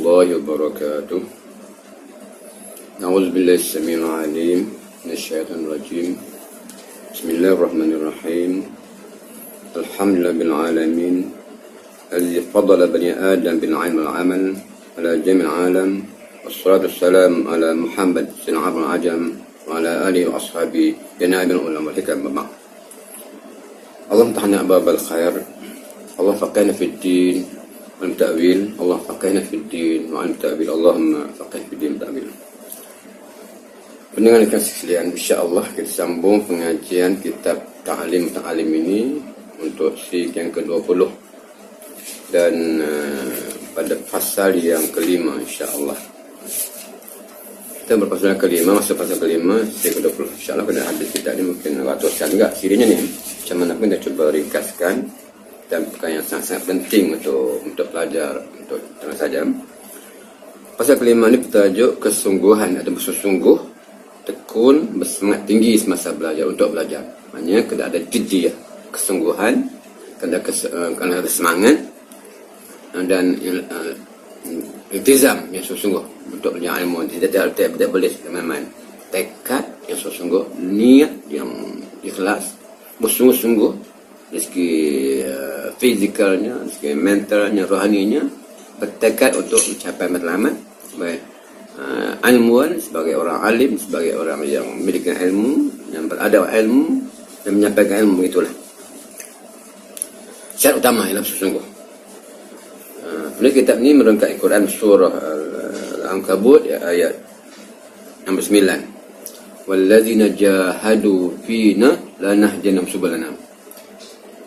الله وبركاته. أعوذ بالله السميع العليم من الشيطان الرجيم. بسم الله الرحمن الرحيم. الحمد لله بالعالمين الذي فضل بني آدم بالعلم والعمل على جميع العالم، والصلاة والسلام على محمد سيد العرب والعجم وعلى آله وأصحابه جناب العلماء والحكم. اللهم امتحنا أبواب الخير، اللهم فقهنا في الدين والتأويل، اللهم فقهنا في الدين وعلم التأويل، اللهم فقهنا في الدين والتأويل. Pendengar kasih sekalian, insya-Allah kita sambung pengajian kitab Ta'lim ini untuk siri yang ke-20 dan pada pasal yang kelima, insya-Allah. Kita berpasal kelima, masuk pasal kelima, siri ke-20. Insya-Allah pada hadis kita ini mungkin ratusan enggak sirinya nih. Macam mana pun kita coba ringkaskan dan perkara yang sangat penting untuk pelajar, untuk tenang saja. Pasal kelima ini bertajuk kesungguhan atau bersungguh, tekun, bersemangat tinggi semasa belajar, untuk belajar. Maknanya kena ada jiddiyah, kesungguhan, kena ada semangat dan iltizam yang sungguh untuk belajar ilmu. Tidak boleh main-main. Tekad yang sungguh, niat yang ikhlas, bersungguh-sungguh dari segi fizikalnya, dari segi mentalnya, rohaninya, bertekad untuk mencapai matlamat sebagai ilmuwan, sebagai orang alim, sebagai orang yang memiliki ilmu, yang beradab ilmu dan menyampaikan ilmu. Itulah syarat utama ialah bersungguh. Penulis kitab ini merangkai Quran surah Al-Ankabut ayat nombor 9. Wallazina jahadu fina lanahdiyannahum subulana.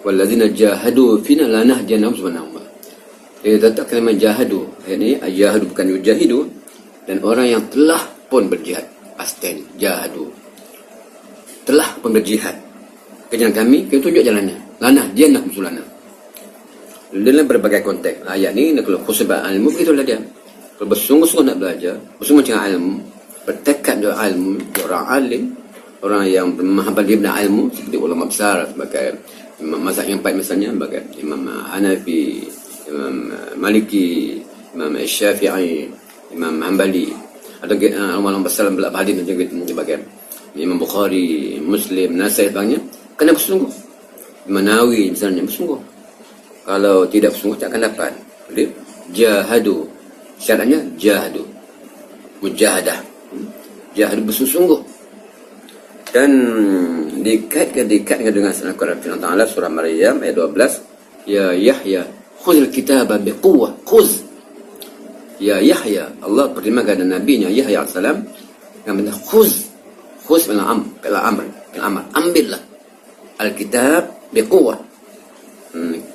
Wallazina jahadu fina lanahdiyannahum subulana. Dia letak kalimat jahadu. Ini jahadu bukan yujahidu. Dan orang yang telah pun berjihad, pasten jahadu, telah pun berjihad ke jalan kami tunjuk jalannya. Lanah jannah musulana. Dalam berbagai konteks ayat ni, kalau khusbah ilmu begitulah dia. Kalau bersungguh-sungguh nak belajar, bersungguh dengan ilmu, bertekad dengan ilmu, orang alim, orang yang bermahabbah dengan ilmu, seperti ulama besar sebagai Imam Mazhab yang 4 misalnya, sebagai Imam Hanafi, Imam Maliki, Imam Syafi'i, Imam Hanbali, atau ulama besar dalam hadis sebagai Imam Bukhari, Muslim, Nasai, sebagainya, kena bersungguh. Imam Nawawi misalnya bersungguh. Kalau tidak bersungguh tak akan dapat. Jadi jahadu, syaratnya jahadu, mujahadah, jahadu bersungguh. Dan dikaitkan dengan Al-Quran Firman Ta'ala surah Maryam ayat 12, ya Yahya khudhil kitaba biquwwah, khudh. Ya Yahya, Allah perintahkan kepada nabinya Yahya AS yang benda khuz bil amr, ambillah Alkitab biquwwah.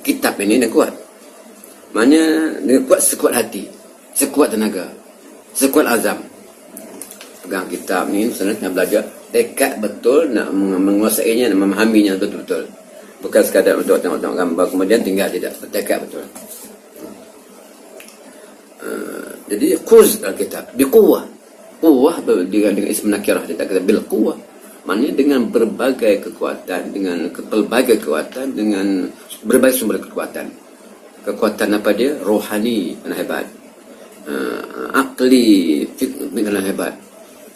Kitab ini dengan kuat. Maknanya dengan kuat, sekuat hati, sekuat tenaga, sekuat azam. Pegang kitab ni sebenarnya nak belajar, tekad betul nak menguasainya, nak memahaminya betul-betul. Bukan sekadar untuk tengok-tengok gambar kemudian tinggal, tidak, bertekad betul. Jadi khuz Alkitab biquwwah. Quwwah dengan ism nakirah, dia tak kata bil quwwah. Maknanya dengan berbagai kekuatan, dengan pelbagai kekuatan, dengan berbagai sumber kekuatan. Kekuatan apa dia? Rohani dan hebat. Akli dengan hebat.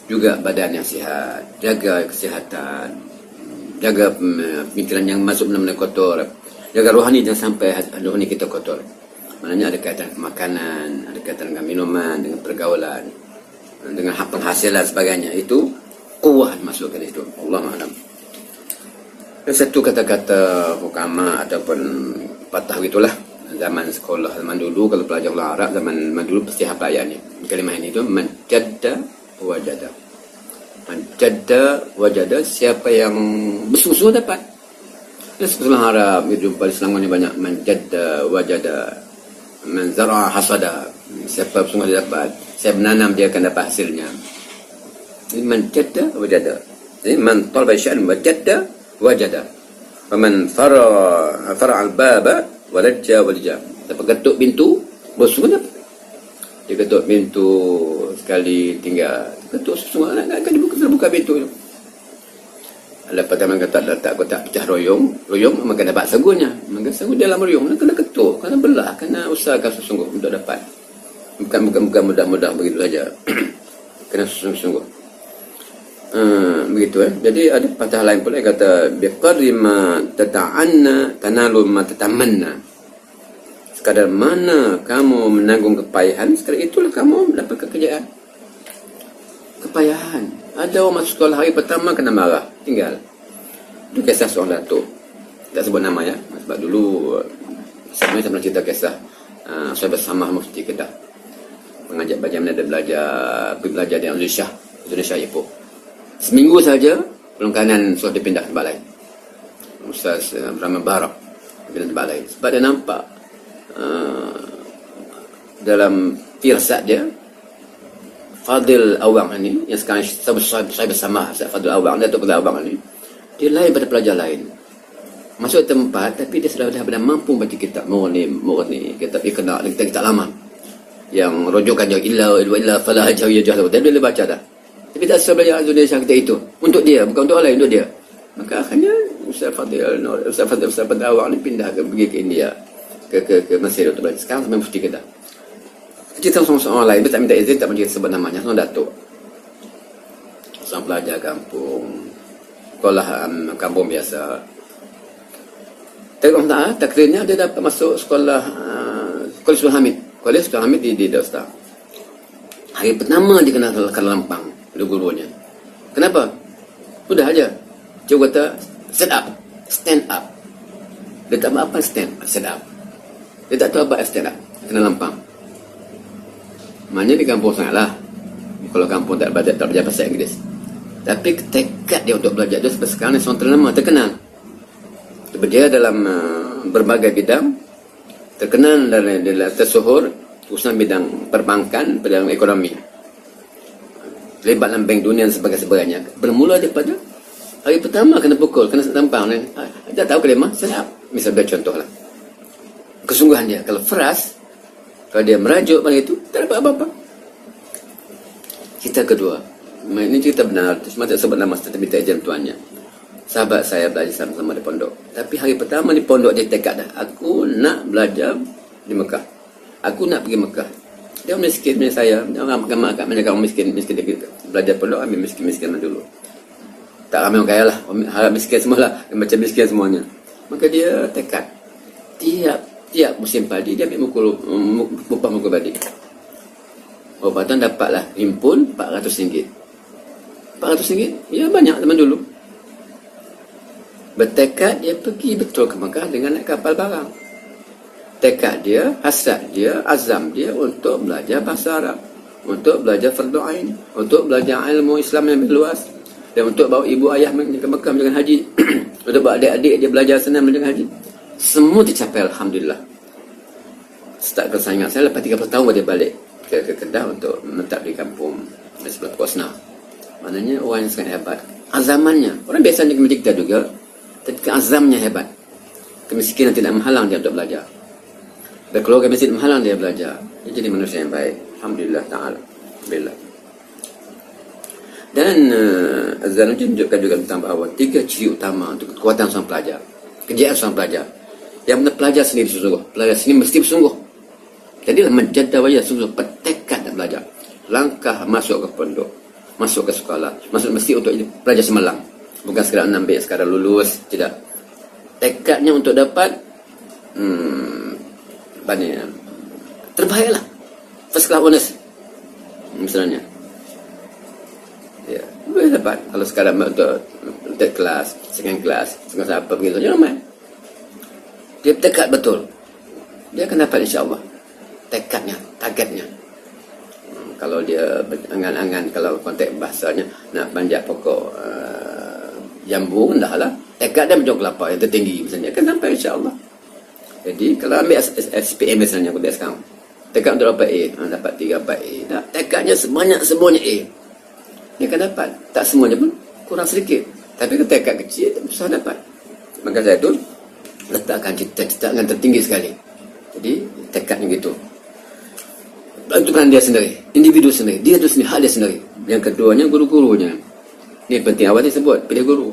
Juga badan yang sihat, jaga kesihatan, jaga pemikiran yang masuk benar-benar kotor, jaga rohani jangan sampai rohani kita kotor. Maknanya ada kaitan dengan makanan, ada kaitan dengan minuman, dengan pergaulan, dengan hak penghasilan sebagainya. Itu kuah masukkan itu. Allahu'alam. Dan satu kata-kata hukama ataupun patah gitulah. Zaman sekolah, zaman dulu kalau pelajar ulang Arab, zaman dulu pasti hafal ayat ni. Kalimah ini tu man jadda wajada. Man jadda wajada, siapa yang bersungguh dapat. Dan sekolah Arab kita jumpa di Selangor ni banyak man jadda wajada. Man zara'a hasada, siapa bersungguh dia dapat, saya menanam dia akan dapat hasilnya. Jadi man jadda wajada. Jadi man talaba syai'an wajada wajada. Wa man fara'a al-baba walajja walija. Dapat ketuk pintu, bersungguh dapat. Dia ketuk pintu sekali tinggal, ketuk sesungguh akan dibuka pintu itu. Lepas teman kata letak kotak pecah royong maka dapat sagunya. Maka sagu dalam royong kena ketuk, kena belah, kena usahakan sesungguh untuk dapat. Bukan mudah-mudah begitu saja. Kena sungguh-sungguh. Begitu Jadi ada patah lain pula yang kata biqadri ma tata'anna tanalu ma tatamanna. Sekadar mana kamu menanggung kepayahan, sekadar itulah kamu mendapat kekerjaan. Kepayahan. Ada orang masuk sekolah hari pertama kena marah, tinggal. Itu kisah seorang datuk. Tak sebut nama ya, sebab dulu saya pernah cerita kisah saya bersama Mufti Kedah. Pengajar bagaimana dia belajar di Indonesia Ipoh. Seminggu saja pulang kanan suruh dia pindah tempat lain. Ustaz Rahman Barak pindah tempat lain. Sebab dia nampak dalam firasat dia Fadil Awang ini yang sekarang saya bersama Fadil Awang, Datuk Fadil Awang ini, dia lain pada pelajar lain. Masuk tempat tapi dia sudah mampu baca kitab murni kitab Iqna, kitab lama yang rujukan yang illa fala hajawiyah jahlah. Dia boleh baca dah. Tapi tak sebab belajar Indonesia kita itu untuk dia, bukan untuk orang lain, untuk dia. Maka akhirnya Ustaz Fadil Awang ni pindah pergi ke India, ke Mesir untuk belajar. Sekarang sampai Mufti Kedah. Kita orang lain, dia tak minta izin, tak boleh sebut namanya, seorang datuk. Seorang pelajar kampung, sekolah kampung biasa. Takdirnya dia dapat masuk sekolah Sultan Hamid. Sekolah Sultan Hamid di Darussalam. Hari pertama dia kena lampang oleh gurunya. Kenapa? Mudah aja. Cikgu kata stand up. Dia tak tahu apa stand up. Dia tak tahu apa stand up. Kena lampang. Maknanya di kampung sangatlah. Kalau kampung tak belajar bahasa Inggeris. Tapi tekad dia untuk belajar dia sampai sekarang ni seorang ternama, terkenal. Dia dalam berbagai bidang, terkenal dan tersohor, khususnya bidang perbankan, bidang ekonomi. Terlibat dalam bank dunia dan sebagainya. Bermula daripada hari pertama kena pukul, kena tampang. Dia tahu kalimah sedap. Misalnya contohlah. Kesungguhan dia. Kalau fras, kalau dia merajuk pada itu, tak dapat apa-apa. Cerita kedua. Ini cerita benar. Cuma tak sebut nama tetapi tak izin tuannya. Sahabat saya belajar sama-sama di pondok. Tapi hari pertama di pondok dia tekad dah. Aku nak belajar di Mekah. Aku nak pergi Mekah. Dia miskin macam saya. Orang banyak orang miskin dia belajar pondok, ambil miskin dulu. Tak ramai orang kaya lah. Harap miskin semualah. Macam miskin semuanya. Maka dia tekad. Tiap musim padi dia ambil upah mukul padi. Obatan dapatlah himpun RM400. RM400? Ya banyak zaman dulu. Bertekad dia pergi betul ke Mekah dengan naik kapal barang. Tekad dia, hasrat dia, azam dia untuk belajar bahasa Arab, untuk belajar fardu ain, untuk belajar ilmu Islam yang lebih luas, dan untuk bawa ibu ayah ke Mekah menjalankan haji, untuk bawa adik-adik dia belajar sana menjalankan haji. Semua dicapai alhamdulillah. Start kalau saya ingat saya lepas 30 tahun dia balik ke Kedah untuk menetap di kampung sebelah Kosna. Maknanya orang yang sangat hebat. Azamannya, orang biasanya macam kita juga. Tapi azamnya hebat. Kemiskinan tidak menghalang dia untuk belajar. Dan keluarga miskin menghalang dia belajar. Dia jadi manusia yang baik. Alhamdulillah ta'ala. Alhamdulillah. Dan Az-Zarnuji menunjukkan juga tentang bahawa 3 ciri utama untuk kekuatan seorang pelajar. Kejayaan seorang pelajar. Yang benar pelajar sendiri sungguh. Pelajar sendiri mesti bersungguh. Jadilah menjadah wajah sungguh. Bertekad nak belajar. Langkah masuk ke pondok. Masuk ke sekolah. Masuk mesti untuk belajar semalam. Bukan sekadar ambil, sekadar lulus. Tidak. Tekadnya untuk dapat terbaiklah. First class honors. Misalnya. Ya. Boleh dapat. Kalau sekadar untuk third class, second class, second apa begitu. Jangan ramai. Dia tekad betul. Dia akan dapat insyaAllah. Tekadnya, targetnya. Kalau dia angan-angan, kalau konteks bahasanya nak panjat pokok jambu, dah lah. Tekad dia macam kelapa yang tertinggi misalnya, akan sampai insyaAllah. Jadi kalau ambil SPM misalnya, aku ambil sekarang, tekad untuk dapat A, dapat 3 A. Dah, tekadnya semuanya A. Dia akan dapat. Tak semuanya pun, kurang sedikit. Tapi kalau tekad kecil, tak susah dapat. Maka saya tu letakkan cita-cita yang tertinggi sekali. Jadi tekadnya gitu. Bantukan dia sendiri, individu sendiri, dia tu sendiri, hak dia sendiri. Yang keduanya guru-gurunya. Ini penting awal disebut, pilih guru.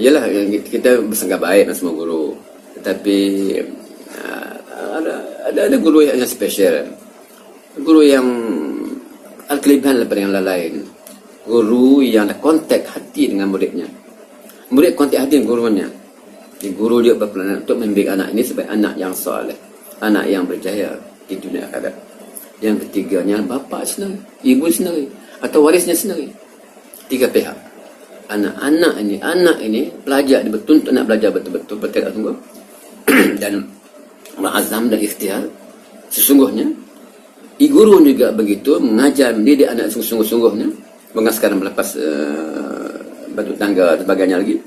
Yalah, kita bersanggah baik dengan semua guru. Tetapi ada guru yang spesial. Guru yang ada kelebihan daripada yang lain. Guru yang ada kontak hati dengan muridnya. Murid kontak hati dengan gurunya. Jadi guru dia berperanan untuk membimbing anak ini sebagai anak yang soleh, anak yang berjaya di dunia akhirat. Yang ketiganya, bapa sendiri, ibu sendiri, atau warisnya sendiri. Tiga pihak. Anak ini belajar, dia bertuntut nak belajar betul-betul bertekad sungguh dan berazam dan ikhtiar sesungguhnya. Guru juga begitu, mengajar, mendidik anak sungguh-sungguhnya, mengaskan melepas batu tangga dan sebagainya lagi.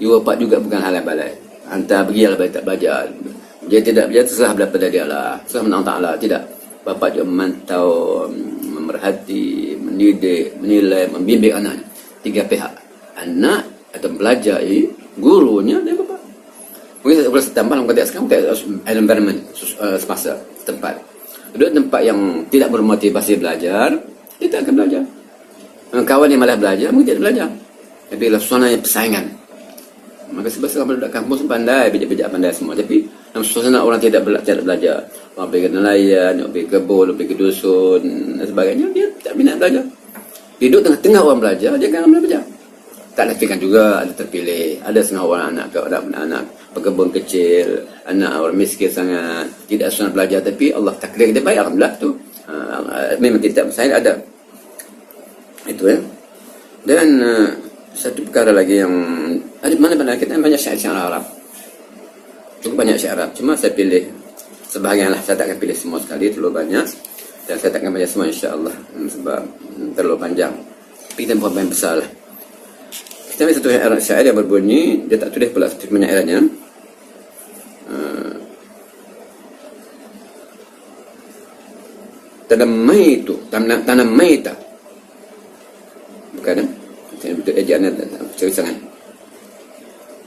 Bapak juga bukan hal yang balai. Hantar pergi lah tak belajar. Dia tidak belajar, terserah daripada dia lah. Terserah menang ta'ala. Tidak. Bapak juga memantau, memerhati, mendidik, menilai, membimbing anak. Tiga pihak. Anak atau belajar, gurunya dan bapak. Mungkin saya boleh tambah dalam konteks sekarang, konteks environment semasa tempat. Duduk tempat yang tidak bermotivasi belajar, dia tak akan belajar. Kawan yang malah belajar, mungkin tidak belajar. Tapi dalam suasana yang persaingan, maka sebab orang budak kampus pandai, bijak-bijak pandai semua. Tapi dalam suasana orang tidak belajar, orang pergi ke nelayan, orang pergi ke kebun, orang pergi ke dusun dan sebagainya, dia tak minat belajar. Hidup tengah-tengah orang belajar, dia akan belajar. Tak nafikan juga ada terpilih. Ada setengah orang anak pekebun kecil, anak orang miskin sangat, tidak sunat belajar, tapi Allah takdir dia baik, alhamdulillah tu. Memang tidak bersaing, ada. Itu ya. Dan satu perkara lagi yang ada mana kita banyak syair-syair Arab. Cukup banyak syair Arab. Cuma saya pilih sebahagian lah, saya tak akan pilih semua sekali, terlalu banyak. Dan saya tak akan baca semua insya-Allah sebab terlalu panjang. Tapi kita bukan yang besar lah. Kita ambil satu syair yang berbunyi, dia tak tulis pula satu penyairannya. Tanamaita. Bukan kan? Saya betul ejaan cari sangat.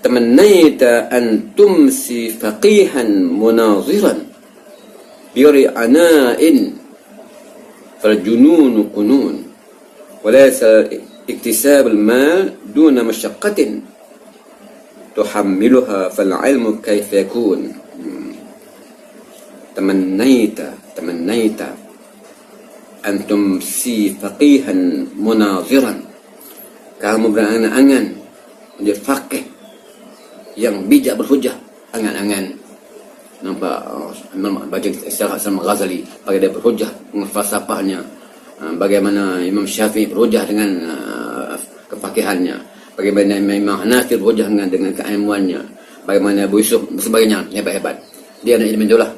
Tamannaita an tumsi faqihan munaziran biri ana'in فالجنون قنون وليس اكتساب المال دون مشقة تحملها فالعلم كيف يكون تمنيت أن تمسي فقيها مناظرا kamu berangan-angan menjadi faqih yang bijak berhujah, angan-angan. Nampak baca istilah Hasan Ghazali bagi dia berhujah dengan falsafahnya, bagaimana Imam Syafi'i berhujah dengan kefakihannya, bagaimana Imam Hanafi berhujah dengan keilmuannya, bagaimana Abu Yusuf sebagainya, hebat-hebat. Dia anak ilmu itulah,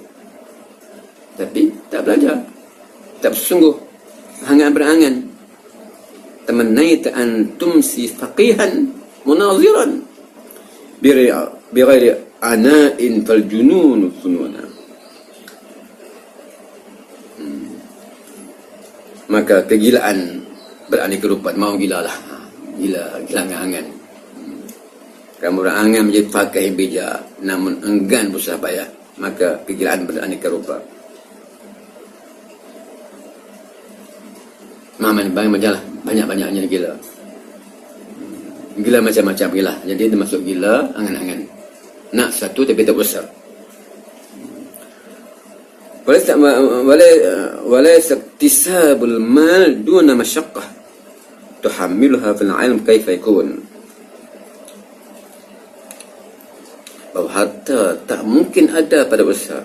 tapi tak belajar, tak bersungguh, hangat berangan. Tamannaita an tumsi faqihan munaziran bighairi ana'in fal junun fununa. Maka kegilaan beraneka rupa, mau gila lah, gila angan-angan. Kamu berangan menjadi faqih yang bijak, namun enggan berusaha payah, maka kegilaan beraneka rupa. Majalah banyak-banyaknya gila. Gila macam-macam gila. Jadi dia masuk gila angan-angan. Nak satu tapi tak besar. وليس اكتساب المال دون مشقة تحملها في العلم كيف يكون. Bahawa harta tak mungkin ada pada besar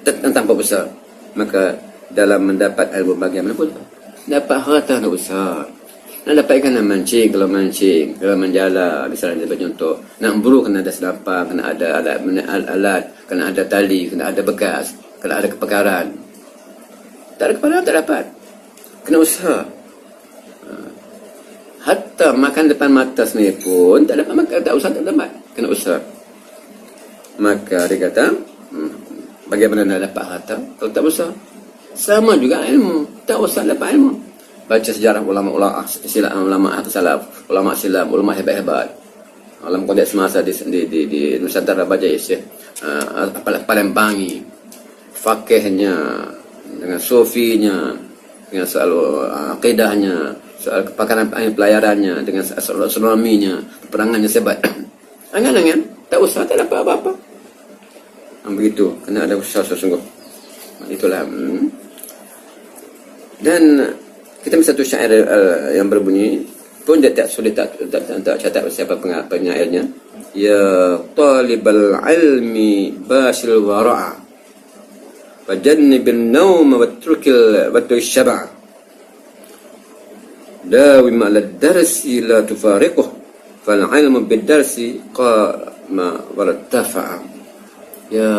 tanpa besar. Maka dalam mendapat ilmu bagaimana pun dapat harta tak besar. Nak dapat ikan nak mancing, kalau menjala, misalnya contoh, nak berburu kena ada senapan, kena ada alat, kena ada tali, kena ada bekas, kena ada kepakaran. Tak ada kepakaran tak dapat. Kena usaha. Hatta makan depan mata sendiri pun tak dapat makan, tak usaha tak dapat. Kena usaha. Maka dia kata, bagaimana nak dapat harta kalau tak usaha? Sama juga ilmu, tak usaha dapat ilmu. Baca sejarah ulama salaf, ulama silam, ulama hebat-hebat. Dalam konteks semasa di Nusantara baca Syekh Palembangi, fakihnya dengan sufinya, dengan soal akidahnya, soal kepakaran pelayarannya, dengan soal astronominya, peperangannya sebat. Angan-angan, tak usah, tak dapat apa-apa. Begitu, kena ada usaha sesungguh. Itulah. Dan kita mesti satu syair yang berbunyi pun dia tak sulit tak catat siapa penyairnya. Ya talibal ilmi basil wara'a fajannibin nawm watrukil syab'a dawim ala darsi la tufariquh fal ilmu bid darsi qama wartafa'a. Ya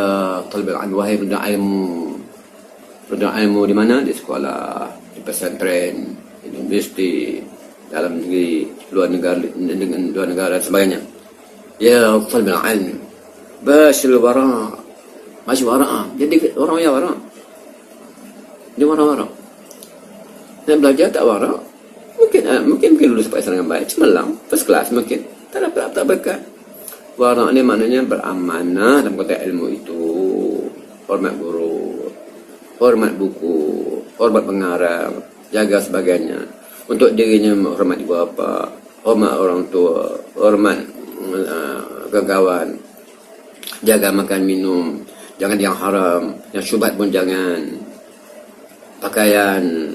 talibal ilmi, wahai penuntut ilmu. Penuntut ilmu di mana? Di sekolah, di pesantren, di universiti, dalam negeri, luar negara dan sebagainya. Ya talibal ilmi basil wara', masih wara', jadi orang yang wara', dia wara'. Dan belajar tak wara', mungkin lulus pakai dengan baik, cemerlang, first class mungkin, tak berkat. Wara' ni maknanya beramanah dalam konteks ilmu itu, hormat guru, hormat buku, hormat pengarang, jaga sebagainya. Untuk dirinya hormat ibu bapa, hormat orang tua, hormat kawan, jaga makan minum, jangan yang haram, yang syubhat pun jangan. Pakaian,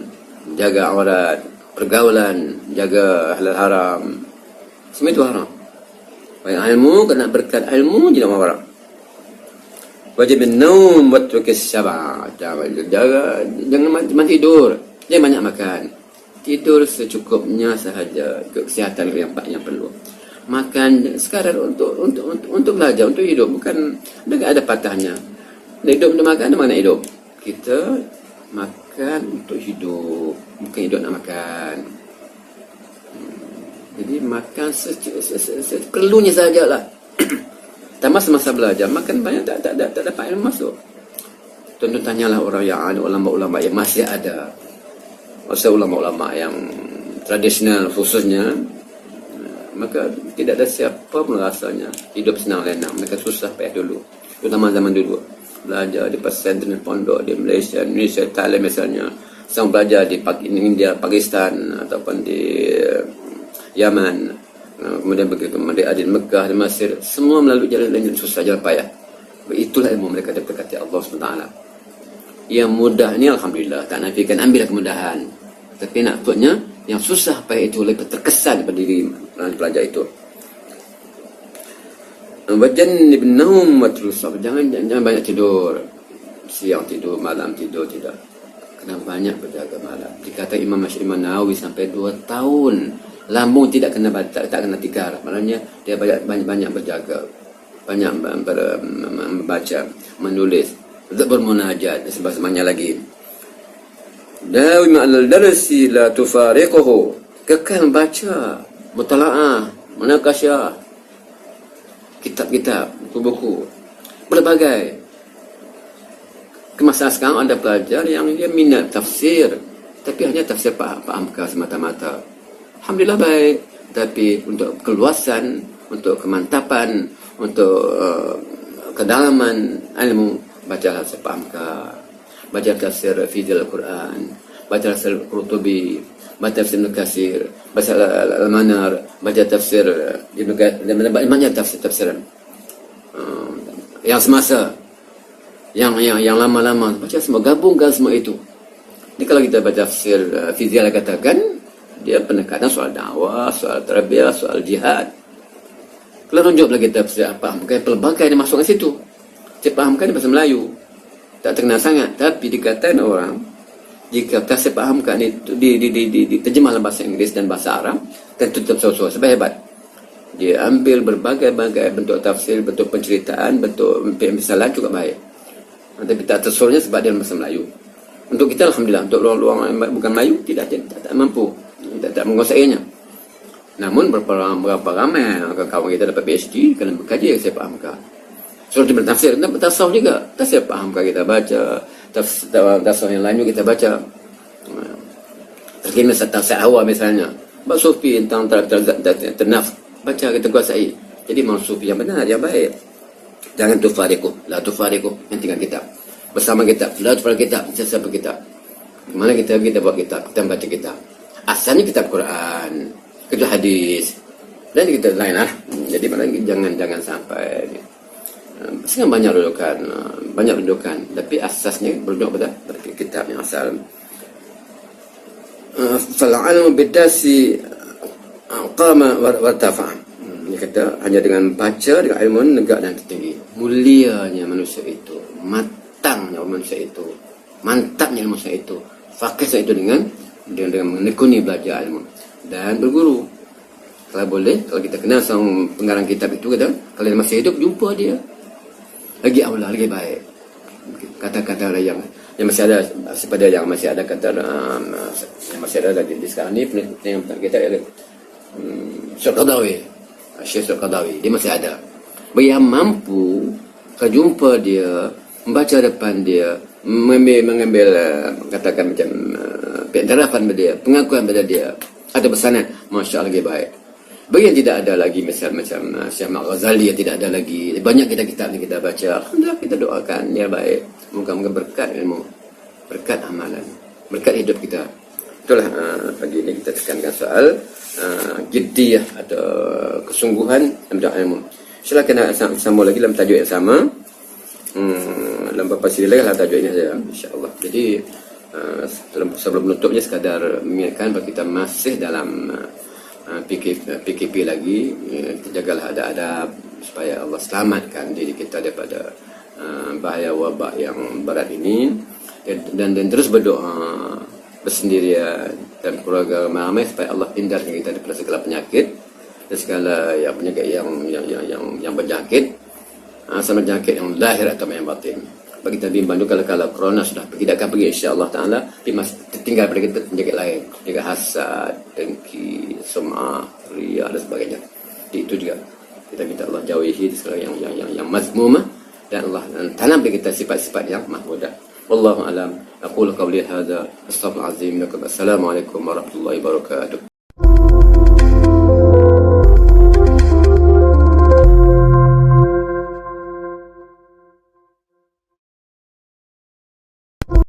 jaga aurat, pergaulan, jaga halal haram. Semua itu haram. Baik ilmu, kena berkat ilmu tidak mau haram. Wajib naum wa tukis syab'a. Jangan tidur, jangan banyak makan. Tidur secukupnya sahaja, kesihatan yang perlu. Makan sekadar untuk belajar, untuk hidup, bukan ada patahnya. Hidup untuk makan, ada mana hidup? Kita makan untuk hidup, bukan hidup nak makan. Jadi makan seperlunya sajalah. Tambah semasa belajar, makan banyak tak dapat ilmu masuk. Tentu tanyalah orang yang ada, ulama-ulama yang masih ada. Masa ulama-ulama yang tradisional khususnya, maka tidak ada siapa pun rasanya hidup senang lenang. Mereka susah payah dulu, terutama zaman dulu. Belajar di pesantren pondok di Malaysia, Indonesia, Thailand misalnya. Sang belajar di India, Pakistan ataupun di Yaman, kemudian di Mekah, di Mesir, semua melalui jalan yang susah, jalan payah. Itulah ilmu mereka diberkati Allah SWT. Yang mudah ni alhamdulillah, tak nafikan, ambillah kemudahan. Tapi nakutnya yang susah payah itu lebih terkesan pada diri pelajar itu. Wajannib naum wa trusab, jangan banyak tidur. Siang tidur, malam tidur, tidak. Kena banyak berjaga malam. Dikata Imam Nawawi sampai 2 tahun lambung tidak kena tikar. Maknanya dia banyak berjaga, banyak membaca, menulis, bermunajat dan sebagainya lagi. Dawim alal darsi la tufariquhu, kekal baca, mutalaah, munakasyah, kitab-kitab, buku-buku, berbagai. Kemasan sekarang ada pelajar yang dia minat tafsir, tapi hanya tafsir fahamkah semata-mata. Alhamdulillah baik, tapi untuk keluasan, untuk kemantapan, untuk kedalaman ilmu, baca tafsir fahamkah, baca tafsir Fidil Quran, baca tafsir Qurtubi, baca tafsir Ibn Katsir, baca Al-Manar, baca tafsir Ibn Katsir, banyak tafsir-tafsiran yang semasa, yang lama-lama, baca semua, gabungkan semua itu. Jadi kalau kita baca tafsir Fidil katakan, dia pendekatan soal dakwah, soal tarbiyah, soal jihad. Kalau runjuk lagi tafsir fahamkah, pelbagai yang masuk ke situ. Saya fahamkan di bahasa Melayu, tak terkenal sangat, tapi dikatakan orang jika tafsir fahamkan itu diterjemah dalam bahasa Inggeris dan bahasa Arab, tentu tetap sesuai sebab hebat. Dia ambil berbagai bentuk tafsir, bentuk penceritaan, bentuk misalan juga baik. Tapi tak tersuruhnya sebab dia bahasa Melayu. Untuk kita alhamdulillah, untuk luang bukan Melayu tidak mampu, tak menguasainya. Namun berapa ramai kawan kita dapat PhD kerana berkaji saya fahamkan. Suruh dia bertafsir, tasawuf juga. Tafsir fahamkah kita baca, tasawuf yang lain kita baca. Terkini tafsir awal misalnya, bab sufi tentang ternaf, baca kita kuasai. Jadi mau sufi yang benar, yang baik. Jangan la tufariqu, hentikan kitab. Bersama kitab, la tufariqu kitab, sesama kitab. Mana kita buat kitab, kita baca kitab. Asalnya kitab Quran, kedua hadis, dan kita lain lah. Jadi mana jangan sampai sekarang banyak rujukan, tapi asasnya berduduk pada kitab yang asal. fal'almu bidasi qama wartafa. Dia kata hanya dengan baca, dengan ilmu negak dan tertinggi. Mulianya manusia itu, matangnya manusia itu, mantapnya manusia itu, fakih itu dengan menekuni belajar ilmu dan berguru. Kalau boleh, kalau kita kenal sama pengarang kitab itu, kata kalau dia masih hidup, jumpa dia, lagi aula, lagi baik. Kata-kata yang masih ada, pada yang masih ada kata yang masih ada lagi di sekarang ni, yang kita ada Syekh Qadawi, Syekh Qadawi, dia masih ada. Bagi yang mampu kejumpa dia, membaca depan dia, mengambil katakan macam pentarafan pada dia, pengakuan pada dia, ada pesanan, Masya Allah, lagi baik. Bagi yang tidak ada lagi macam Syekh Ghazali yang tidak ada lagi, banyak kitab-kitab yang kita baca, alhamdulillah kita doakan dia baik, moga-moga berkat ilmu, berkat amalan, berkat hidup kita. Itulah pagi ini kita tekankan soal jiddiyah atau kesungguhan dalam ilmu. InsyaAllah kena sambung lagi dalam tajuk yang sama, dalam beberapa siri lagi lah tajuk ini saja, insyaAllah. Jadi sebelum menutupnya sekadar mengingatkan bahawa kita masih dalam PKP lagi, kita jagalah adab-adab supaya Allah selamatkan diri kita daripada bahaya wabak yang berat ini, dan terus berdoa bersendirian dan keluarga ramai supaya Allah hindarkan kita daripada segala penyakit dan segala penyakit yang berjangkit, sama penyakit yang lahir atau yang batin. Bagi kita bimbang juga kalau corona sudah pergi, tidak akan pergi insya-Allah taala, tapi masih tertinggal pada kita penyakit lain, juga hasad, dengki, sum'ah, riya dan sebagainya. Jadi itu juga kita minta Allah jauhi segala yang mazmumah, dan Allah tanam bagi kita sifat-sifat yang mahmudah. Wallahu alam. Aqulu qawli hadza, astaghfirullahalazim. Assalamualaikum warahmatullahi wabarakatuh.